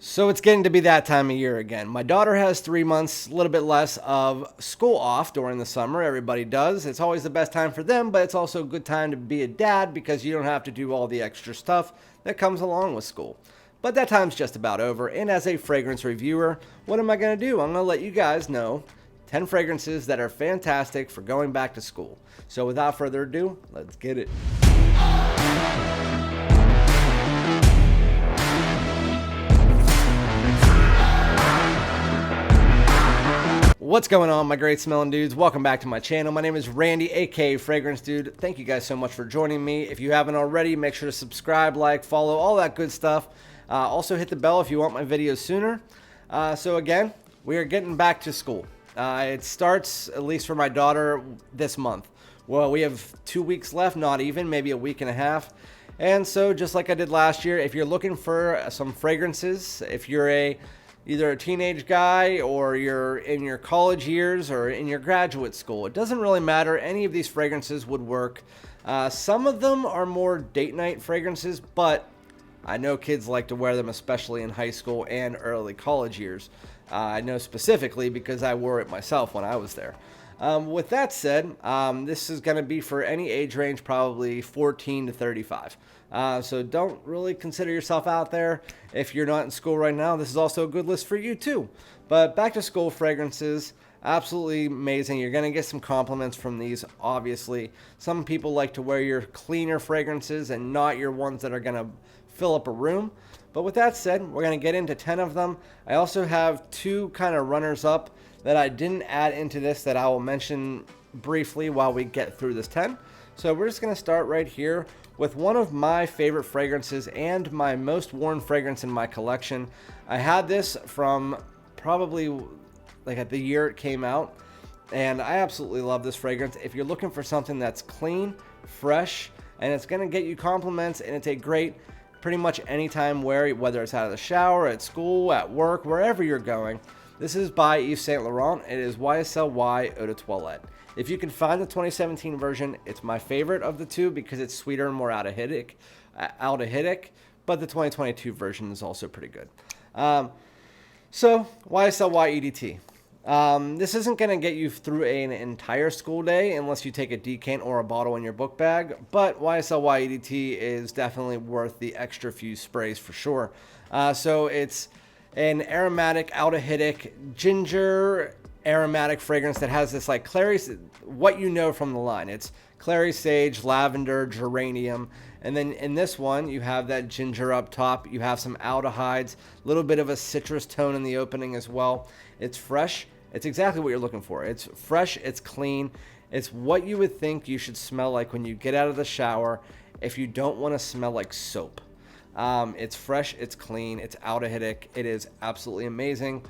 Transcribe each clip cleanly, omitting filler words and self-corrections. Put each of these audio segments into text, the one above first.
So it's getting to be that time of year again. My daughter has 3 months, a little bit less of school off during the summer. Everybody does. It's always the best time for them, but it's also a good time to be a dad because you don't have to do all the extra stuff that comes along with school. But that time's just about over, and as a fragrance reviewer, what am I going to do? I'm going to let you guys know 10 fragrances that are fantastic for going back to school. So without further ado, let's get it. What's going on, my great smelling dudes? Welcome back to my channel. My name is Randy, aka Fragrance Dude. Thank you guys so much for joining me. If you haven't already, make sure to subscribe, like, follow, all that good stuff. Also hit the bell if you want my videos sooner. So again, we are getting back to school. It starts, at least for my daughter, this month. Well, we have 2 weeks left, not even, maybe a week and a half. And so just like I did last year, if you're looking for some fragrances, if you're either a teenage guy or you're in your college years or in your graduate school, it doesn't really matter. Any of these fragrances would work. Some of them are more date night fragrances, but I know kids like to wear them, especially in high school and early college years. I know specifically because I wore it myself when I was there. With that said, this is going to be for any age range, probably 14 to 35. So don't really consider yourself out there. If you're not in school right now, this is also a good list for you too. But back to school fragrances, absolutely amazing. You're going to get some compliments from these, obviously. Some people like to wear your cleaner fragrances and not your ones that are going to fill up a room. But with that said, we're going to get into 10 of them. I also have two kind of runners up that I didn't add into this that I will mention briefly while we get through this 10. So we're just going to start right here with one of my favorite fragrances and my most worn fragrance in my collection. I had this from probably like at the year it came out, and I absolutely love this fragrance. If you're looking for something that's clean, fresh, and it's going to get you compliments, and it's a great pretty much anytime wear, whether it's out of the shower, at school, at work, wherever you're going. This is by YVES SAINT LAURENT. It is Ysl Y Edt toilette. If you can find the 2017 version, it's my favorite of the two because it's sweeter and more aldehydic, but the 2022 version is also pretty good. So Ysl Y Edt. This isn't going to get you through an entire school day unless you take a decant or a bottle in your book bag, but Ysl Y Edt is definitely worth the extra few sprays for sure. So it's an aromatic, aldehydic, ginger aromatic fragrance that has this like clary, what you know from the line. It's clary sage, lavender, geranium, and then in this one you have that ginger up top. You have some aldehydes, a little bit of a citrus tone in the opening as well. It's fresh. It's exactly what you're looking for. It's fresh, it's clean. It's what you would think you should smell like when you get out of the shower if you don't want to smell like soap. It's fresh, it's clean, it's aldehydic. It is absolutely amazing.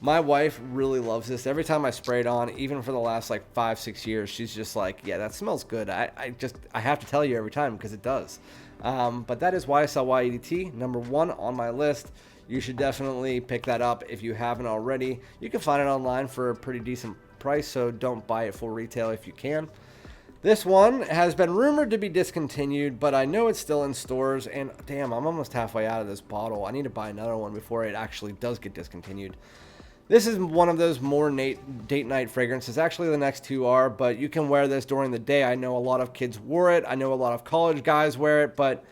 My wife really loves this. Every time I spray it on, even for the last like 5-6 years, she's just like, yeah, that smells good. I have to tell you every time because it does. But that is Ysl Y Edt, number 1 on my list. You should definitely pick that up if you haven't already. You can find it online for a pretty decent price, so don't buy it full retail if you can. This one has been rumored to be discontinued, but I know it's still in stores, and damn, I'm almost halfway out of this bottle. I need to buy another one before it actually does get discontinued. This is one of those more date night fragrances. Actually, the next two are, but you can wear this during the day. I know a lot of kids wore it. I know a lot of college guys wear it, but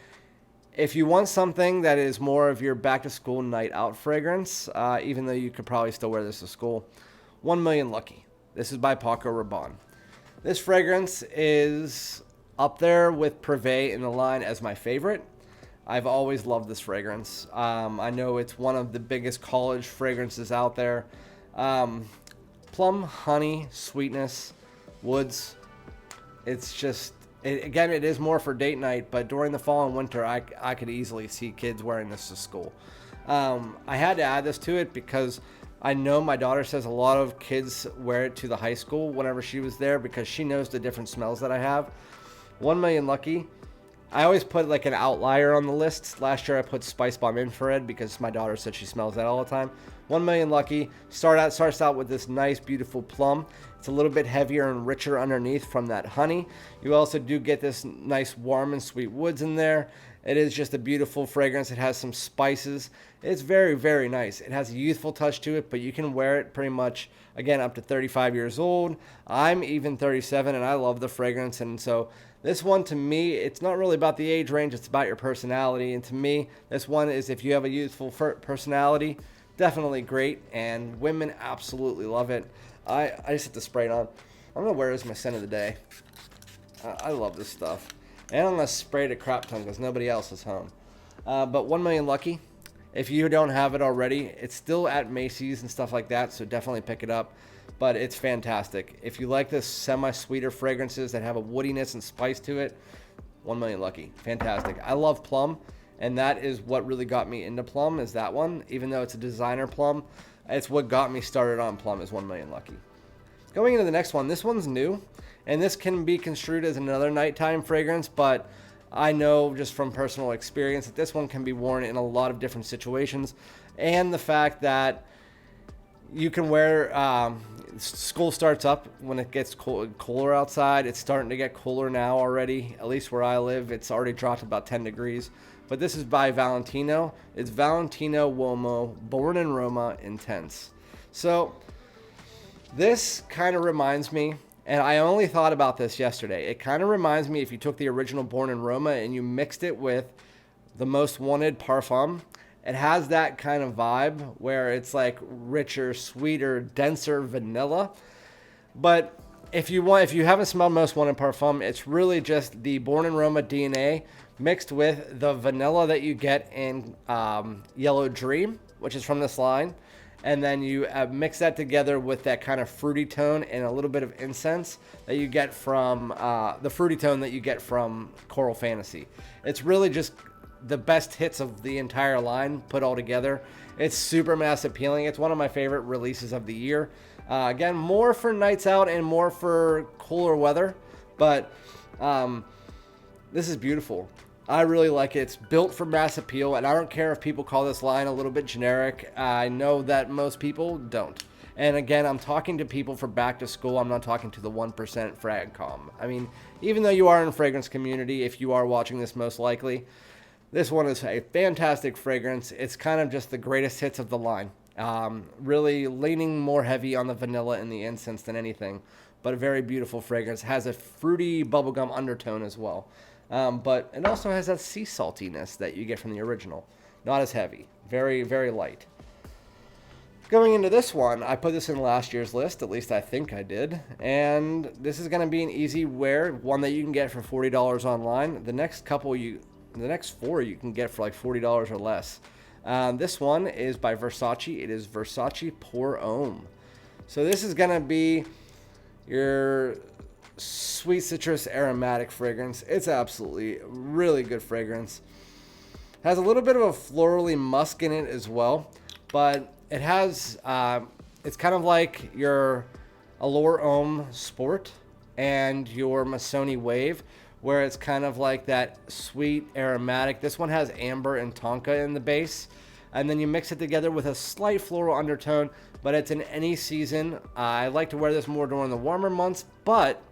if you want something that is more of your back-to-school night out fragrance, even though you could probably still wear this to school, 1 Million Lucky. This is by Paul Gaultier. This fragrance is up there with Privé in the line as my favorite. I've always loved this fragrance. I know it's one of the biggest college fragrances out there. Plum, honey, sweetness, woods. It's just, again, it is more for date night, but during the fall and winter, I could easily see kids wearing this to school. I had to add this to it because I know my daughter says a lot of kids wear it to the high school whenever she was there because she knows the different smells that I have. 1 Million Lucky. I always put like an outlier on the list. Last year I put Spice Bomb Infrared because my daughter said she smells that all the time. 1 Million Lucky starts out with this nice, beautiful plum. It's a little bit heavier and richer underneath from that honey. You also do get this nice warm and sweet woods in there. It is just a beautiful fragrance. It has some spices. It's very, very nice. It has a youthful touch to it, but you can wear it pretty much, again, up to 35 years old. I'm even 37, and I love the fragrance. And so this one, to me, it's not really about the age range. It's about your personality. And to me, this one is, if you have a youthful personality, definitely great. And women absolutely love it. I just have to spray it on. I'm going to wear it as my scent of the day. I love this stuff. And I'm going to spray it a crap ton because nobody else is home. But 1 Million Lucky, if you don't have it already, it's still at Macy's and stuff like that, so definitely pick it up. But it's fantastic. If you like this semi-sweeter fragrances that have a woodiness and spice to it, 1 Million Lucky, fantastic. I love plum, and that is what really got me into plum, is that one. Even though it's a designer plum, it's what got me started on plum, is 1 Million Lucky. Going into the next one, this one's new, and this can be construed as another nighttime fragrance, but I know just from personal experience that this one can be worn in a lot of different situations, and the fact that you can wear, school starts up when it gets cooler outside. It's starting to get cooler now already, at least where I live. It's already dropped about 10 degrees, but this is by Valentino. It's Valentino Uomo, Born in Roma, Intense. So this kind of reminds me, and I only thought about this yesterday, it kind of reminds me if you took the original Born in Roma and you mixed it with the Most Wanted Parfum. It has that kind of vibe where it's like richer, sweeter, denser vanilla. But if you haven't smelled Most Wanted Parfum, it's really just the Born in Roma DNA mixed with the vanilla that you get in Yellow Dream, which is from this line. And then you mix that together with that kind of fruity tone and a little bit of incense that you get from the fruity tone that you get from Coral Fantasy. It's really just the best hits of the entire line put all together. It's super mass appealing. It's one of my favorite releases of the year. Again, more for nights out and more for cooler weather, but this is beautiful. I really like it. It's built for mass appeal, and I don't care if people call this line a little bit generic. I know that most people don't. And again, I'm talking to people for back to school. I'm not talking to the 1% frag comm. I mean, even though you are in the fragrance community, if you are watching this most likely, this one is a fantastic fragrance. It's kind of just the greatest hits of the line. Really leaning more heavy on the vanilla and the incense than anything, but a very beautiful fragrance. Has a fruity bubblegum undertone as well. But it also has that sea saltiness that you get from the original. Not as heavy. Very, very light. Going into this one, I put this in last year's list, at least I think I did. And this is going to be an easy wear, one that you can get for $40 online. The next four you can get for like $40 or less. This one is by Versace. It is Versace Pour Homme. So this is going to be your sweet citrus aromatic fragrance. It's absolutely really good fragrance. Has a little bit of a florally musk in it as well, but it has it's kind of like your Allure Homme Sport and your Missoni Wave, where it's kind of like that sweet aromatic. This one has amber and tonka in the base, and then you mix it together with a slight floral undertone, but it's in any season. I like to wear this more during the warmer months, but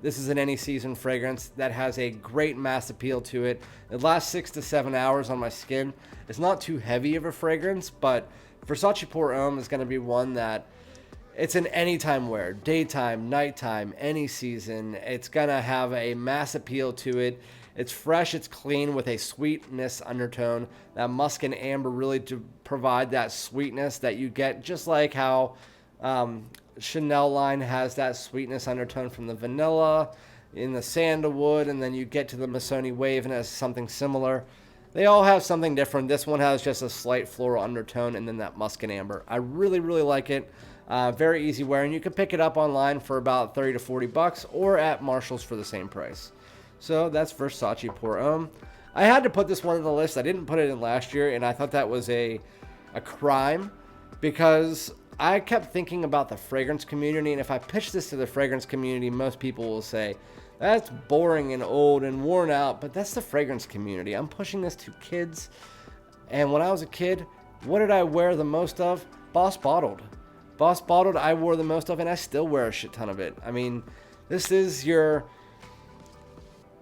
this is an any season fragrance that has a great mass appeal to it. It lasts 6 to 7 hours on my skin. It's not too heavy of a fragrance, but Versace Pour Homme is going to be one that it's an anytime wear, daytime, nighttime, any season. It's going to have a mass appeal to it. It's fresh, it's clean with a sweetness undertone. That musk and amber really to provide that sweetness that you get, just like how Chanel line has that sweetness undertone from the vanilla in the sandalwood, and then you get to the Missoni Wave and it has something similar. They all have something different. This one has just a slight floral undertone and then that musk and amber. I really, really like it. Very easy wear, and you can pick it up online for about 30 to 40 bucks or at Marshall's for the same price. So that's Versace Pour Homme. I had to put this one on the list. I didn't put it in last year, and I thought that was a crime because I kept thinking about the fragrance community, and if I pitch this to the fragrance community, most people will say, that's boring and old and worn out, but that's the fragrance community. I'm pushing this to kids, and when I was a kid, what did I wear the most of? Boss Bottled. Boss Bottled I wore the most of, and I still wear a shit ton of it. I mean, this is your...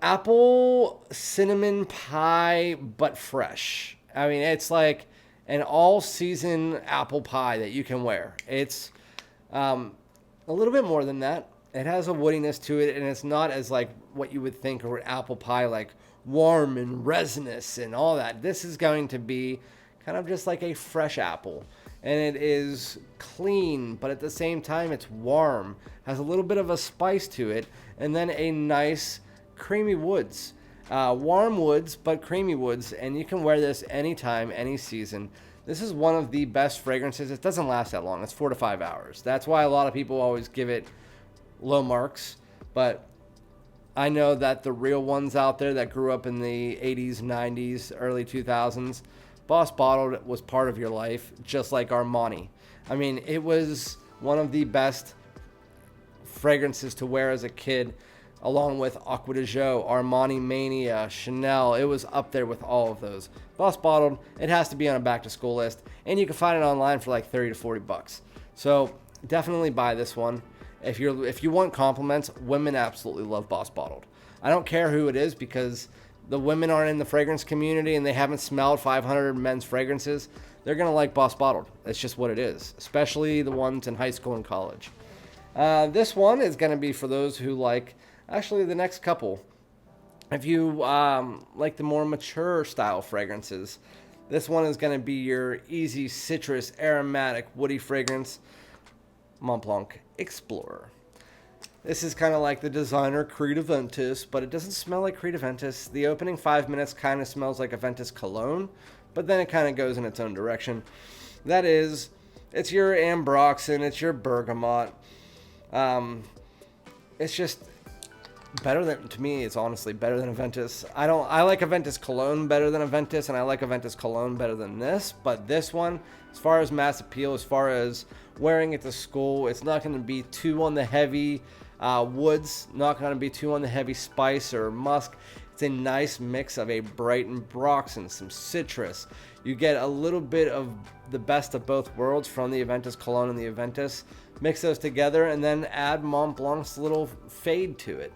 apple cinnamon pie, but fresh. I mean, it's like an all-season apple pie that you can wear. It's a little bit more than that. It has a woodiness to it, and it's not as like what you would think of an apple pie, like warm and resinous and all that. This is going to be kind of just like a fresh apple, and it is clean, but at the same time it's warm, has a little bit of a spice to it, and then a nice creamy woods. Warm woods, but creamy woods, and you can wear this anytime, any season. This is one of the best fragrances. It doesn't last that long. It's 4 to 5 hours. That's why a lot of people always give it low marks, but I know that the real ones out there that grew up in the 80s, 90s, early 2000s, Boss Bottled was part of your life, just like Armani. I mean, it was one of the best fragrances to wear as a kid, along with Acqua di Gio, Armani Mania, Chanel. It was up there with all of those. Boss Bottled, it has to be on a back-to-school list, and you can find it online for like 30 to 40 bucks. So definitely buy this one. If you want compliments, women absolutely love Boss Bottled. I don't care who it is, because the women aren't in the fragrance community and they haven't smelled 500 men's fragrances. They're going to like Boss Bottled. It's just what it is, especially the ones in high school and college. This one is going to be for those who like, actually the next couple. If you like the more mature style fragrances, this one is going to be your easy citrus, aromatic, woody fragrance, Mont Blanc Explorer. This is kind of like the designer Creed Aventus, but it doesn't smell like Creed Aventus. The opening 5 minutes kind of smells like Aventus cologne, but then it kind of goes in its own direction. That is, it's your ambroxan, it's your bergamot. It's just better than, to me, it's honestly better than Aventus. I like Aventus cologne better than Aventus, and I like Aventus cologne better than this, but this one, as far as mass appeal, as far as wearing it to school, it's not going to be too on the heavy woods, not going to be too on the heavy spice or musk. It's a nice mix of a bright ambroxan, some citrus. You get a little bit of the best of both worlds from the Aventus cologne and the Aventus. Mix those together and then add Mont Blanc's little fade to it.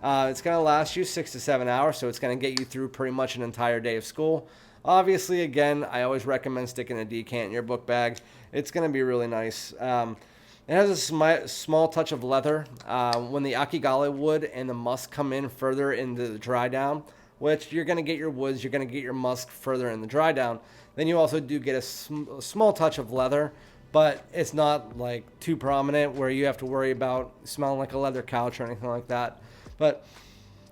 It's going to last you 6 to 7 hours, so it's going to get you through pretty much an entire day of school. Obviously, again, I always recommend sticking a decant in your book bag. It's going to be really nice. It has a small touch of leather. When the Akigale wood and the musk come in further into the dry down, which you're going to get your woods, you're going to get your musk further in the dry down, then you also do get a small touch of leather, but it's not like too prominent where you have to worry about smelling like a leather couch or anything like that. But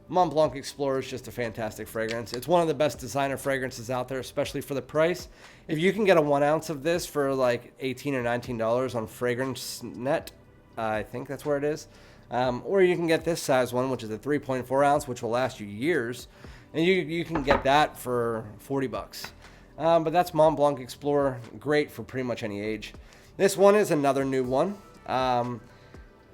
Mont Blanc Explorer is just a fantastic fragrance. It's one of the best designer fragrances out there, especially for the price. If you can get a 1 ounce of this for like $18 or $19 on FragranceNet, I think that's where it is. Or you can get this size one, which is a 3.4 ounce, which will last you years. And you can get that for 40 bucks. But that's Mont Blanc Explorer, great for pretty much any age. This one is another new one.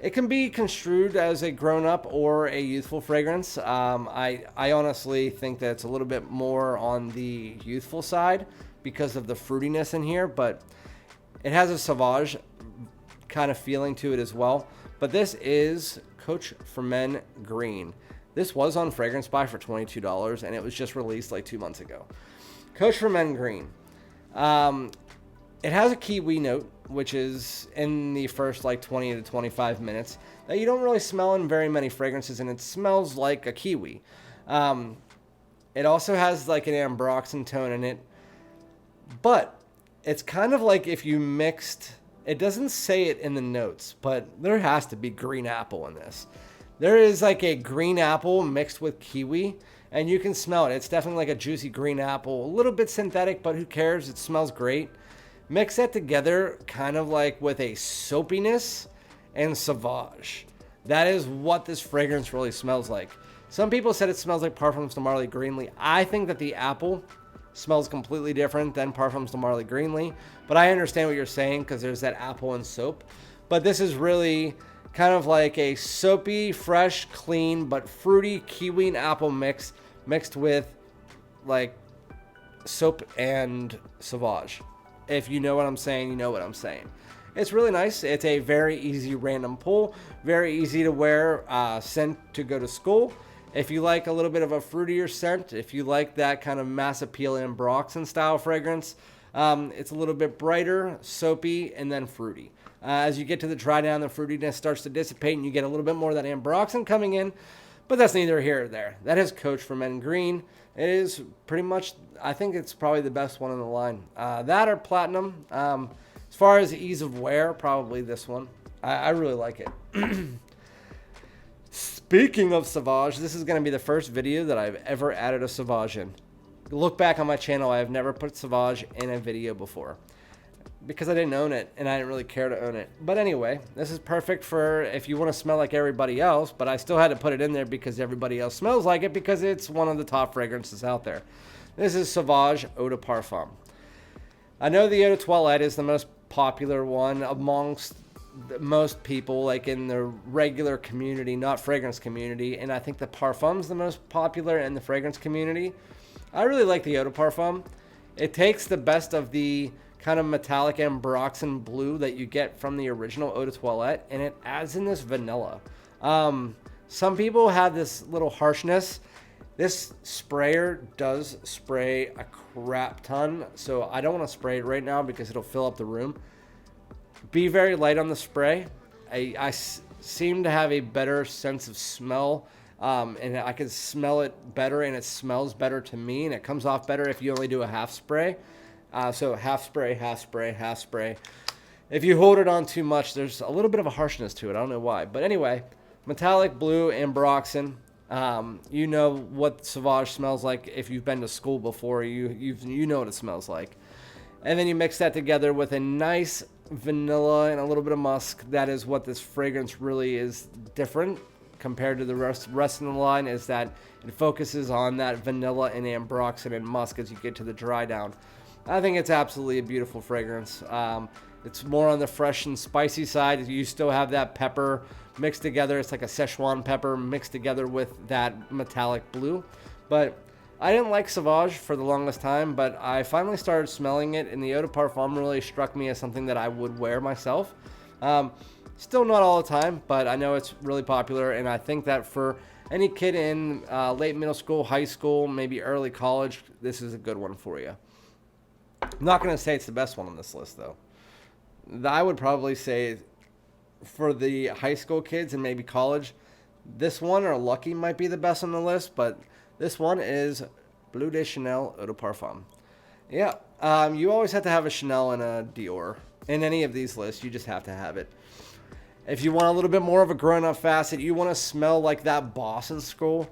It can be construed as a grown-up or a youthful fragrance. I honestly think that it's a little bit more on the youthful side because of the fruitiness in here, but it has a Sauvage kind of feeling to it as well. But this is Coach for Men Green. This was on Fragrance Buy for $22, and it was just released like 2 months ago. Coach for Men Green. It has a kiwi note, which is in the first like 20 to 25 minutes that you don't really smell in very many fragrances, and it smells like a kiwi. It also has like an ambroxan tone in it, but it's kind of like if you mixed, it doesn't say it in the notes, but there has to be green apple in this. There is like a green apple mixed with kiwi, and you can smell it. It's definitely like a juicy green apple, a little bit synthetic, but who cares? It smells great. Mix that together kind of like with a soapiness and Sauvage. That is what this fragrance really smells like. Some people said it smells like Parfums de Marly Greenly. I think that the apple smells completely different than Parfums de Marly Greenly, but I understand what you're saying because there's that apple and soap. But this is really kind of like a soapy, fresh, clean, but fruity kiwi and apple mix mixed with like soap and Sauvage. If you know what I'm saying, you know what I'm saying. It's really nice. It's a very easy random pull, very easy to wear scent to go to school. If you like a little bit of a fruitier scent, if you like that kind of mass appeal ambroxan style fragrance, it's a little bit brighter, soapy, and then fruity. As you get to the dry down, the fruitiness starts to dissipate and you get a little bit more of that ambroxan coming in, but that's neither here or there. That is Coach for Men Green. It is pretty much, I think it's probably the best one in the line. That or Platinum. As far as ease of wear, probably this one. I really like it. Speaking of Sauvage, this is going to be the first video that I've ever added a Sauvage in. Look back on my channel, I have never put Sauvage in a video before because I didn't own it and I didn't really care to own it. But anyway, this is perfect for if you want to smell like everybody else, but I still had to put it in there because everybody else smells like it because it's one of the top fragrances out there. This is Sauvage Eau de Parfum. I know the Eau de Toilette is the most popular one amongst most people, like in the regular community, not fragrance community, and I think the Parfum's the most popular in the fragrance community. I really like the Eau de Parfum. It takes the best of the kind of metallic ambroxan blue that you get from the original Eau de Toilette, and it adds in this vanilla. Some people have this little harshness. This sprayer does spray a crap ton, so I don't want to spray it right now because it'll fill up the room. Be very light on the spray. I seem to have a better sense of smell, and I can smell it better, and it smells better to me, and it comes off better if you only do a half spray. So half spray, half spray, half spray. If you hold it on too much, there's a little bit of a harshness to it. I don't know why. But anyway, metallic blue ambroxan. You know what Sauvage smells like if you've been to school before. You know what it smells like. And then you mix that together with a nice vanilla and a little bit of musk. That is what this fragrance really is different compared to the rest of the line, is that it focuses on that vanilla and ambroxan and musk as you get to the dry down. I think it's absolutely a beautiful fragrance. It's more on the fresh and spicy side. You still have that pepper mixed together. It's like a Szechuan pepper mixed together with that metallic blue. But I didn't like Sauvage for the longest time, but I finally started smelling it, and the Eau de Parfum really struck me as something that I would wear myself. Still not all the time, but I know it's really popular, and I think that for any kid in late middle school, high school, maybe early college, this is a good one for you. I'm not going to say it's the best one on this list, though. I would probably say for the high school kids and maybe college, this one or Lucky might be the best on the list, but this one is Bleu De Chanel Eau de Parfum. Yeah, you always have to have a Chanel and a Dior. In any of these lists, you just have to have it. If you want a little bit more of a grown-up facet, you want to smell like that boss in school,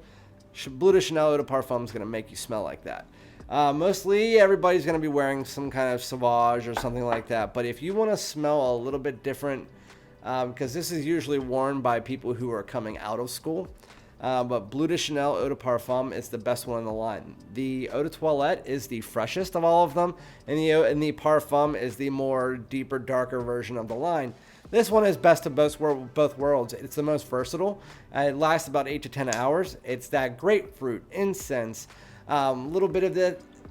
Bleu De Chanel Eau de Parfum is going to make you smell like that. Mostly everybody's going to be wearing some kind of Sauvage or something like that. But if you want to smell a little bit different, because this is usually worn by people who are coming out of school, but Bleu de Chanel Eau de Parfum is the best one in the line. The Eau de Toilette is the freshest of all of them, and the Parfum is the more deeper, darker version of the line. This one is best of both worlds. It's the most versatile. It lasts about 8 to 10 hours. It's that grapefruit, incense, little bit of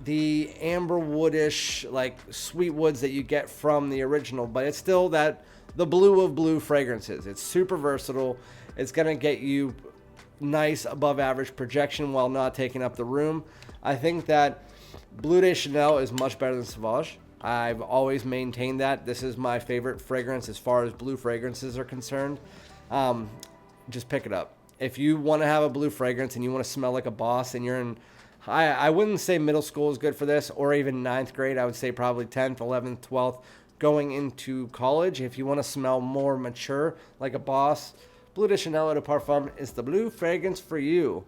the amber woodish, like sweet woods that you get from the original, but it's still the blue of blue fragrances. It's super versatile. It's gonna get you nice above average projection while not taking up the room. I think that Bleu de Chanel is much better than Sauvage. I've always maintained that. This is my favorite fragrance as far as blue fragrances are concerned. Just pick it up. If you want to have a blue fragrance and you want to smell like a boss and you're in, I wouldn't say middle school is good for this, or even 9th grade. I would say probably 10th, 11th, 12th, going into college. If you want to smell more mature like a boss, Bleu de Chanel Eau de Parfum is the blue fragrance for you.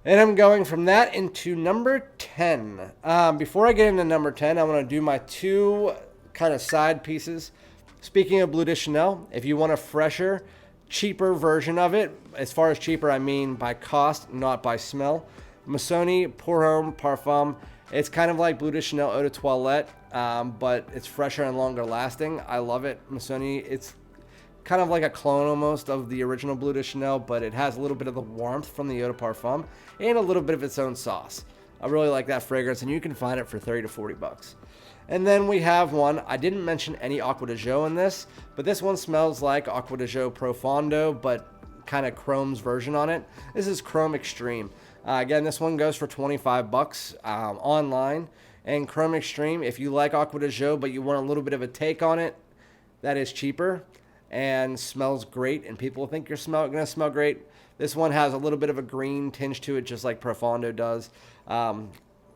And I'm going from that into number 10. Before I get into number 10, I want to do my two kind of side pieces. Speaking of Bleu de Chanel, if you want a fresher, cheaper version of it, as far as cheaper, I mean by cost, not by smell, Missoni Pour Homme Parfum. It's kind of like Bleu de Chanel Eau de Toilette, but it's fresher and longer lasting. I love it. Missoni, it's kind of like a clone almost of the original Bleu de Chanel, but it has a little bit of the warmth from the Eau de Parfum and a little bit of its own sauce. I really like that fragrance, and you can find it for 30 to 40 bucks. And then we have one, I didn't mention any Acqua di Gio in this, but this one smells like Acqua di Gio Profondo, but kind of chrome's version on it. This is Chrome Extreme. Again, this one goes for 25 bucks online. And Chrome Extreme, if you like Acqua di Gio, but you want a little bit of a take on it, that is cheaper and smells great. And people think you're going to smell great. This one has a little bit of a green tinge to it, just like Profondo does.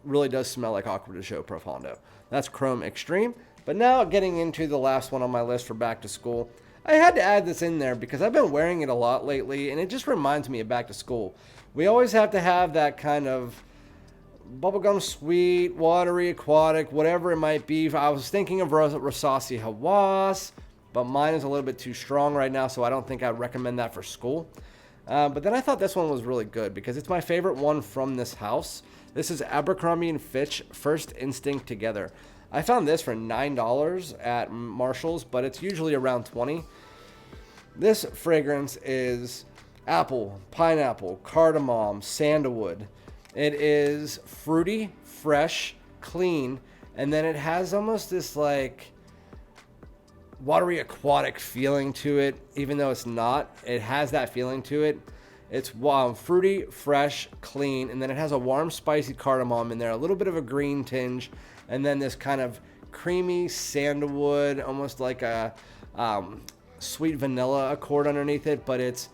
Really does smell like Acqua di Gio Profondo. That's Chrome Extreme. But now getting into the last one on my list for back to school. I had to add this in there because I've been wearing it a lot lately, and it just reminds me of back to school. We always have to have that kind of bubblegum sweet, watery, aquatic, whatever it might be. I was thinking of Versace Hawass, but mine is a little bit too strong right now, so I don't think I'd recommend that for school. But then I thought this one was really good because it's my favorite one from this house. This is Abercrombie & Fitch First Instinct Together. I found this for $9 at Marshall's, but it's usually around $20. This fragrance is apple, pineapple, cardamom, sandalwood. It is fruity, fresh, clean, and then it has almost this like watery aquatic feeling to it, even though it's not. It has that feeling to it. It's fruity, fresh, clean, and then it has a warm, spicy cardamom in there, a little bit of a green tinge, and then this kind of creamy sandalwood, almost like a sweet vanilla accord underneath it, but it's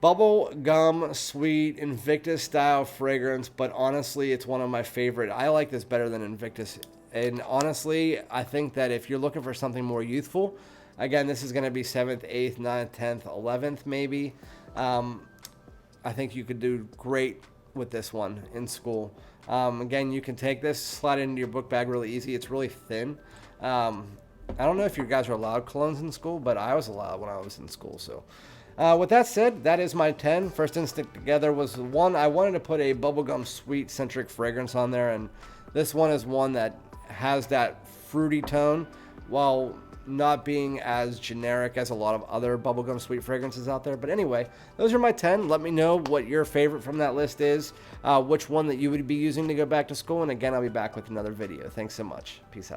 bubble gum sweet Invictus style fragrance. But honestly, it's one of my favorite. I like this better than Invictus, and honestly, I think that if you're looking for something more youthful, again, this is going to be 7th, 8th, 9th, 10th, 11th maybe. I think you could do great with this one in school. Again, you can take this, slide it into your book bag really easy. It's really thin. I don't know if you guys are allowed colognes in school, but I was allowed when I was in school. So with that said, that is my 10. First Instinct Together was the one I wanted to put a bubblegum sweet centric fragrance on there, and this one is one that has that fruity tone while not being as generic as a lot of other bubblegum sweet fragrances out there. But anyway, those are my 10. Let me know what your favorite from that list is, which one that you would be using to go back to school. And again, I'll be back with another video. Thanks so much. Peace out.